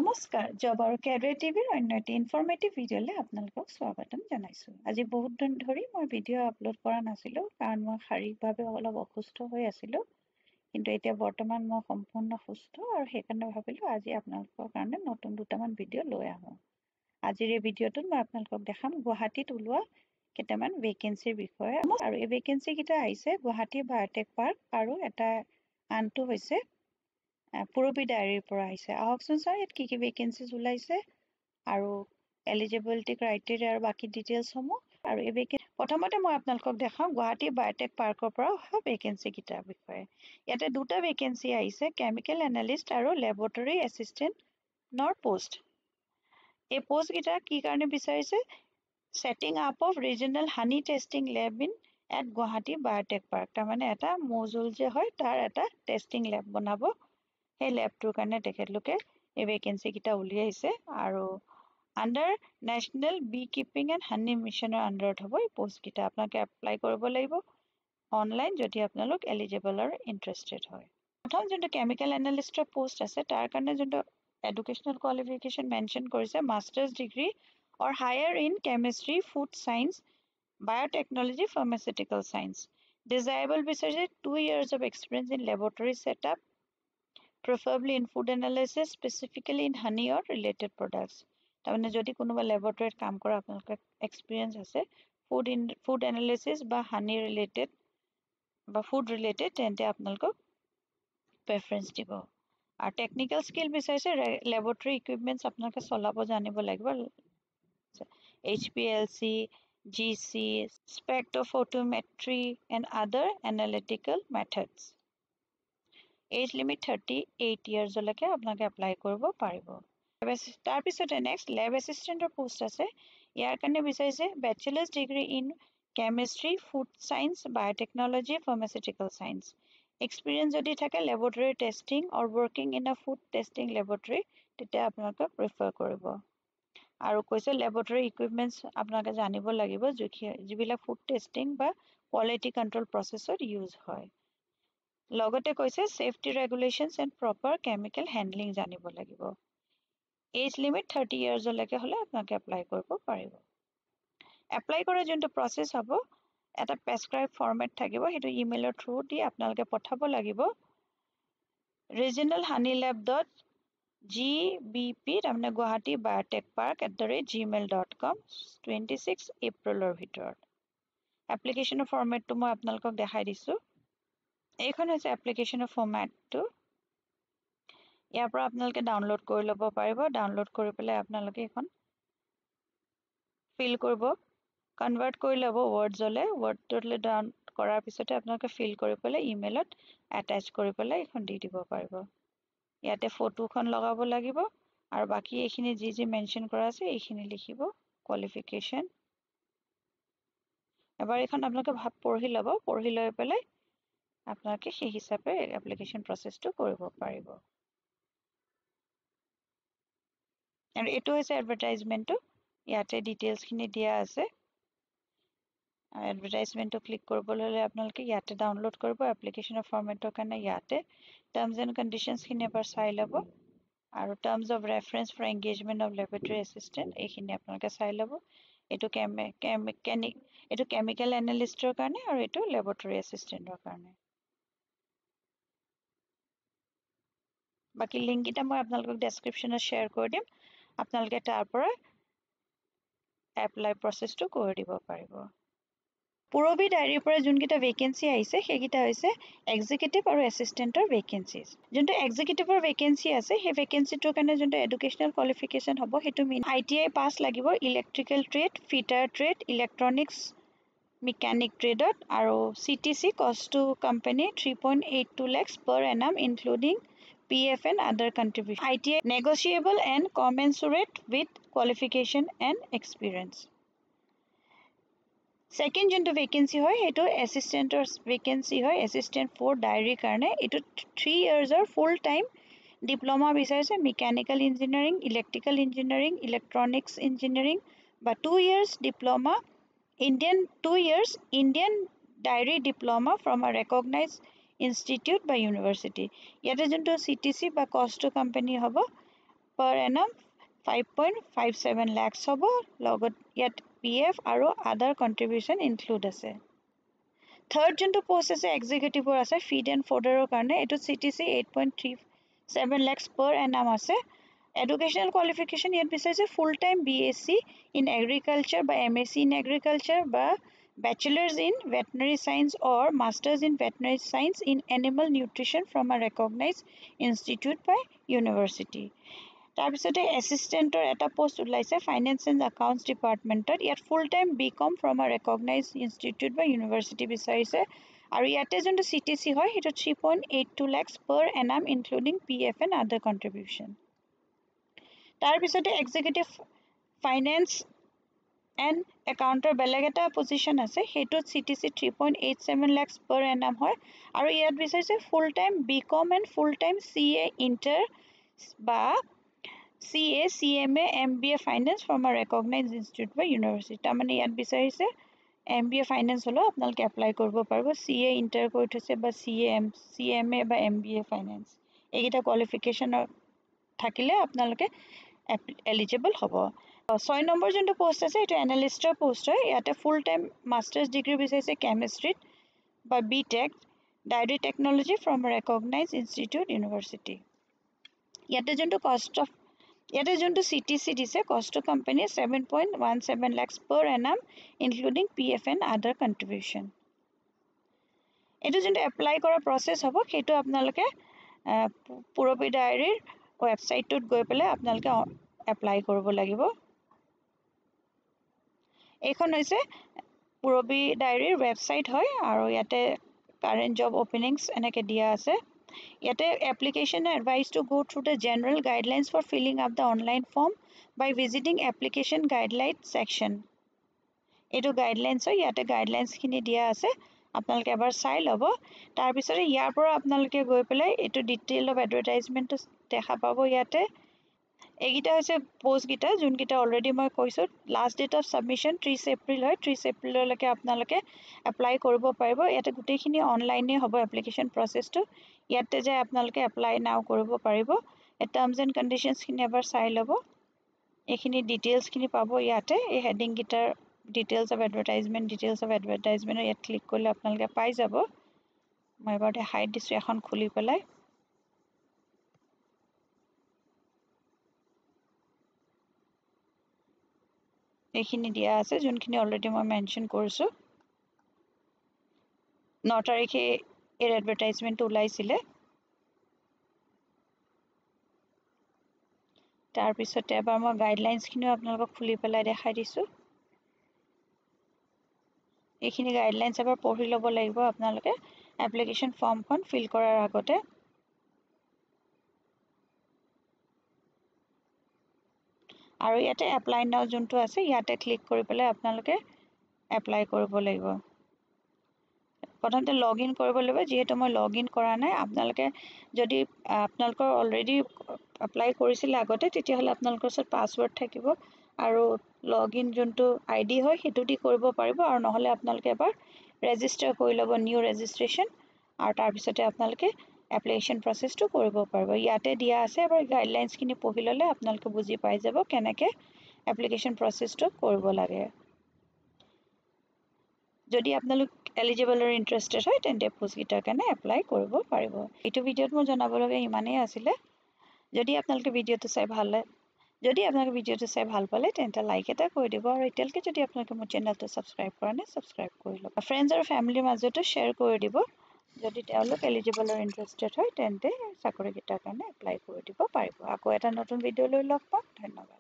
নমস্কাৰ জব আৰু কেৰিয়াৰ টিভিৰ অন্য এটি ইনফৰ্মেটিভ ভিডিঅ'লৈ আপোনালোকক স্বাগতম জনাইছোঁ। আজি বহুত দিন ধৰি মই ভিডিঅ' আপলোড কৰা নাছিলোঁ কাৰণ মই শাৰীৰিকভাৱে অলপ অসুস্থ হৈ আছিলোঁ, কিন্তু এতিয়া বৰ্তমান মই সম্পূৰ্ণ সুস্থ আৰু সেইকাৰণে ভাবিলোঁ আজি আপোনালোকৰ কাৰণে নতুন দুটামান ভিডিঅ' লৈ আহোঁ। আজিৰ এই ভিডিঅ'টোত মই আপোনালোকক দেখাম গুৱাহাটীত ওলোৱা কেইটামান ভেকেঞ্চিৰ বিষয়ে, আৰু এই ভেকেঞ্চিকেইটা আহিছে গুৱাহাটী বায়'টেক পাৰ্ক আৰু এটা আনটো হৈছে পুৰবী ডায়েৰীৰ পৰা আহিছে। আহকচোন ছাৰ ইয়াত কি ভেকেঞ্চিজ ওলাইছে আৰু এলিজিবিলিটি ক্ৰাইটেৰিয়া আৰু বাকী ডিটেইলছসমূহ। আৰু এই প্ৰথমতে মই আপোনালোকক দেখাওঁ গুৱাহাটী বায়'টেক পাৰ্কৰ পৰা অহা ভেকেঞ্চিকেইটাৰ বিষয়ে। ইয়াতে দুটা ভেকেঞ্চি আহিছে, কেমিকেল এনালিষ্ট আৰু লেবৰেটৰী এছিষ্টেণ্টৰ পষ্ট। এই পষ্টকেইটা কি কাৰণে বিচাৰিছে? Setting up of regional honey testing lab in at Guwahati biotech park. তাৰমানে এটা মৌজোল যে হয় তাৰ এটা টেষ্টিং লেব বনাব, সেই লেবটোৰ কাৰণে তেখেতলোকে এই ভেকেঞ্চিকেইটা উলিয়াইছে। আৰু under national bee keeping and honey মিছনৰ আণ্ডাৰত হ'ব এই পষ্টকেইটা। আপোনালোকে এপ্লাই কৰিব লাগিব অনলাইন যদি আপোনালোক এলিজিবল আৰু ইণ্টাৰেষ্টেড হয়। প্ৰথম যোনটো কেমিকেল এনালিষ্টৰ পষ্ট আছে তাৰ কাৰণে যোনটো এডুকেশ্যনেল কোৱালিফিকেশ্যন মেনশ্যন কৰিছে masters degree or higher in chemistry, food science, biotechnology, pharmaceutical science. Desirable বিচাৰিছে 2 years of experience in laboratory setup, preferably in food analysis, specifically in honey or related products. তাৰমানে যদি কোনোবা লেবৰেটৰীত কাম কৰা আপোনালোকৰ experience আছে food analysis বা হানি related বা ফুড ৰিলেটেড, তেন্তে আপোনালোকক প্ৰেফাৰেঞ্চ দিব। আৰু টেকনিকেল স্কিল বিচাৰিছে লেবৰেটৰী ইকুইপমেণ্টছ আপোনালোকে চলাব জানিব লাগিব, HPLC, GC, spectrophotometry and other analytical methods. Age limit 38 yearsলৈকে আপোনালোকে এপ্লাই কৰিব পাৰিব। তাৰপিছতে নেক্সট লেব এছিষ্টেণ্টৰ পোষ্ট আছে। ইয়াৰ কাৰণে বিচাৰিছে bachelors degree in chemistry, food science, biotechnology, pharmaceutical science. Experience যদি থাকে laboratory testing or working in a food testing laboratory, তেতিয়া আপোনালোকে প্ৰিফাৰ কৰিব। আৰু কৈছে লেবৰেটৰী ইকুইপমেণ্টছ আপোনালোকে জানিব লাগিব যিবিলাক ফুড টেষ্টিং বা কোৱালিটি কণ্ট্ৰল প্ৰচেছত ইউজ হয়। লগতে কৈছে safety regulations and proper chemical handling জানিব লাগিব। এজ লিমিট 30 yearsলৈকে হ'লে আপোনালোকে এপ্লাই কৰিব পাৰিব। এপ্লাই কৰা যোনটো প্ৰচেছ হ'ব, এটা প্ৰেছক্ৰাইব ফৰ্মেট থাকিব, সেইটো ইমেইলৰ থ্ৰু দি আপোনালোকে পঠাব লাগিব regionalhoneyLab.gbp, তাৰমানে গুৱাহাটী বায়'টেক পাৰ্ক @gmail.com 26 এপ্ৰিলৰ ভিতৰত। এপ্লিকেশ্যনৰ ফৰ্মেটটো মই আপোনালোকক দেখাই দিছোঁ। এইখন হৈছে এপ্লিকেশ্যনৰ ফৰ্মেটটো। ইয়াৰ পৰা আপোনালোকে ডাউনলোড কৰি ল'ব পাৰিব। ডাউনলোড কৰি পেলাই আপোনালোকে এইখন ফিল কৰিব, কনভাৰ্ট কৰি ল'ব ৱৰ্ডছলৈ। ৱৰ্ডটোলৈ ডাউন কৰাৰ পিছতে আপোনালোকে ফিল কৰি পেলাই ইমেইলত এটাচ কৰি পেলাই এইখন দি দিব পাৰিব। ইয়াতে ফটোখন লগাব লাগিব আৰু বাকী এইখিনি যি মেনশ্যন কৰা আছে এইখিনি লিখিব, কোৱালিফিকেশ্যন। এবাৰ এইখন আপোনালোকে পঢ়ি ল'ব, পঢ়ি লৈ পেলাই আপোনালোকে সেই হিচাপে এপ্লিকেশ্যন প্ৰচেছটো কৰিব পাৰিব। আৰু এইটো হৈছে এডভাৰটাইজমেণ্টটো, ইয়াতে ডিটেইলছখিনি দিয়া আছে। এডভাৰটাইজমেণ্টটো ক্লিক কৰিবলৈ হ'লে আপোনালোকে ইয়াতে ডাউনলোড কৰিব এপ্লিকেশ্যনৰ ফৰ্মেটৰ কাৰণে। ইয়াতে টাৰ্মছ এণ্ড কণ্ডিশ্যনছখিনি এবাৰ চাই ল'ব আৰু terms of reference for engagement of laboratory assistant এইখিনি আপোনালোকে চাই ল'ব। এইটো কেমিকেল এনালিষ্টৰ কাৰণে আৰু এইটো লেবৰেটৰী এছিষ্টেণ্টৰ কাৰণে। বাকী লিংককেইটা মই আপোনালোকক ডেছক্ৰিপশ্যনত শ্বেয়াৰ কৰি দিম, আপোনালোকে তাৰ পৰা এপ্লাই প্ৰচেছটো কৰি দিব পাৰিব। পুৰবী ডায়েৰীৰ পৰা যোনকেইটা ভেকেঞ্চি আহিছে সেইকেইটা হৈছে এক্সিকিউটিভ আৰু এছিষ্টেণ্টৰ ভেকেঞ্চিজ। যোনটো এক্সিকিউটিভৰ ভেকেঞ্চি আছে সেই ভেকেঞ্চিটোৰ কাৰণে যোনটো এডুকেশ্যনেল কোৱালিফিকেশ্যন হ'ব সেইটো ITI পাছ লাগিব, electrical trade, fitter trade, electronics mechanic ট্ৰেডত, আৰু CTC cost to company 3.82 lakhs per annum including PF and other contribution. ITI negotiable and commensurate with qualification and experience. Second যোনটো vacancy হয় সেইটো এছিষ্টেণ্টৰ vacancy হয়, assistant 4 ডায়েৰীৰ কাৰণে। এইটো 3 yearsৰ ফুল টাইম ডিপ্ল'মা বিচাৰিছে, mechanical engineering, electrical engineering, electronics engineering বা 2 years diploma, 2 years Indian diary diploma from আ ৰেকগনাইজ ইনষ্টিটিউট বা ইউনিভাৰ্চিটি। ইয়াতে যোনটো CTC বা কষ্ট টু কোম্পানী হ'ব per annum 5.57 lakhs হ'ব লগত ইয়াত PF আৰু other contribution include আছে third যোনটো post আছে executive আছে feed and fodder কাৰণে এটো CTC 8.37 lakhs per annum আছে educational qualification ইয়াত বিচাৰিছে full time BSc in agriculture বা MSc in agriculture বা bachelors in veterinary science or masters in veterinary science in animal nutrition from a recognized institute by university তাৰপিছতে এসিস্টেন্টৰ এটা post ওলাইছে finance and accounts ডিপাৰ্টমেণ্টত ইয়াত ফুল time BCom from আ ৰেকগনাইজড institute বা university বিচাৰিছে আৰু ইয়াতে যোনটো CTC হয় সেইটো 3.82 lakhs per annum including PF and other contribution তাৰপিছতে এক্সিকিউটিভ ফাইনেন্স এণ্ড একাউণ্টৰ বেলেগ এটা পজিশ্যন আছে সেইটোত CTC 3.87 lakhs per annum হয় আৰু ইয়াত বিচাৰিছে full time BCom and full time CA inter বা CA, CMA, MBA Finance from a recognized institute by university. তাৰমানে ইয়াত বিচাৰিছে MBA Finance হলো আপোনালোকে এপ্লাই কৰিব পাৰিব CA ইণ্টাৰ কৰি থৈছে বা CMA বা MBA Finance এইকেইটা কোৱালিফিকেশ্যনৰ থাকিলে আপোনালোকে এলিজিবল হ'ব 6 নম্বৰ যোনটো পোষ্ট আছে এইটো এনালিষ্টৰ পোষ্ট হয় ইয়াতে ফুল টাইম মাষ্টাৰ্ছ ডিগ্ৰী বিচাৰিছে কেমিষ্ট্ৰিত বা BTech diary technology from a recognized institute university ইয়াতে যোনটো কষ্ট অফ ইয়াতে যোনটো CTC দিছে কষ্ট company 7.17 lakhs per annum including PF and other contribution এটো যোনটো এপ্লাই কৰা প্ৰসেস হ'ব সেইটো আপোনালোকে পুৰবী ডায়েৰীৰ ৱেবসাইটটোত গৈ পেলাই আপোনালোকে এপ্লাই কৰিব লাগিব এইখন হৈছে পুৰবী ডায়েৰীৰ ৱেবসাইট হয় আৰু ইয়াতে কাৰেন্ট জব ওপেনিংছ এনেকে দিয়া আছে Yet application advised to go through the general guidelines for filling up the online form by visiting application guidelines section. Eto guidelines hoy yate guidelines khini dia ase apnaloke ebar sai lobo tar bisore yar pora apnaloke goi pelai eto detail of advertisement dekha pabo yate egita hoise post gita jun gita already moi koisu last date of submission 30 April hoy 30 April leke apnaloke apply koribo paribo yate gutei khini online e hobo application process to ইয়াতে যে আপোনালোকে apply নাও কৰিব পাৰিব টাৰ্মস and conditions খিনি এবাৰ চাই লব এখিনি ডিটেইলস খিনি পাব ইয়াতে এই heading guitar details of advertisement ইয়াত ক্লিক কৰিলে আপোনালোকে পাই যাব মই এবাৰ দেখাই দিছো এখন খুলি পেলাই এখিনি দিয়া আছে যোনখিনি অলৰেডি মই মেনশন কৰিছো 9 তাৰিখে এৰ এডভাৰটাইজমেন্ট ওলাইছিলে তাৰ পিছতে এবাৰ মই গাইডলাইনস খিনিও আপোনালোকক খুলি পেলাই দেখাই দিছো এইখিনি গাইডলাইনস এবাৰ পঢ়ি ল'ব লাগিব আপোনালোকে এপ্লিকেশন ফৰ্মখন ফিল কৰাৰ আগতে আৰু ইয়াতে এপ্লাই নাও যোনটো আছে ইয়াতে ক্লিক কৰি পেলাই আপোনালোকে এপ্লাই কৰিব লাগিব প্ৰথমতে লগইন কৰিব লাগিব যেহেতু মই লগইন কৰা নাই আপোনালোকে যদি আপোনালোকৰ অলৰেডি এপ্লাই কৰিছিল আগতে তেতিয়া হলে আপোনালোকৰ ওচৰত পাসওয়াৰ্ড থাকিব আৰু লগইন যোনটো আইডি হয় হেতু দি কৰিব পাৰিব আৰু নহলে আপোনালোকে এবাৰ ৰেজিষ্টাৰ কৰি ল'ব নিউ ৰেজিষ্ট্ৰেচন আৰু তাৰ পিছতে আপোনালোকে এপ্লিকেশন প্ৰসেসটো কৰিব পাৰিব ইয়াতে দিয়া আছে এবাৰ গাইডলাইনস খিনি পঢ়ি ললে আপোনালোকে বুজি পাই যাব কেনেকে এপ্লিকেশন প্ৰসেসটো কৰিব লাগে যদি আপোনালোক এলিজিবল আৰু ইন্টাৰেস্টেড হয় তেন্তে পোষ্ট গিটাৰ কাৰণে এপ্লাই কৰিব পাৰিব এইটো ভিডিঅত মই জনাবলগা ইমানেই আছিল যদি আপোনালোকে ভিডিঅটো চাই ভাল পালে তেন্তে লাইক এটা কৰি দিব আৰু এতিয়ালৈকে যদি আপোনালোকে মোৰ চেনেলটো সাবস্ক্ৰাইব কৰা নাই সাবস্ক্ৰাইব কৰি লওক ফ্ৰেণ্ডছ আৰু ফ্যামিলিৰ মাজতো শেয়াৰ কৰি দিব যদি তেওঁলোক এলিজিবল আৰু ইন্টাৰেস্টেড হয় তেন্তে চাকৰি গিটাৰ কাৰণে এপ্লাই কৰি দিব পাৰিব আকৌ এটা নতুন ভিডিঅ লৈ লগ পাম ধন্যবাদ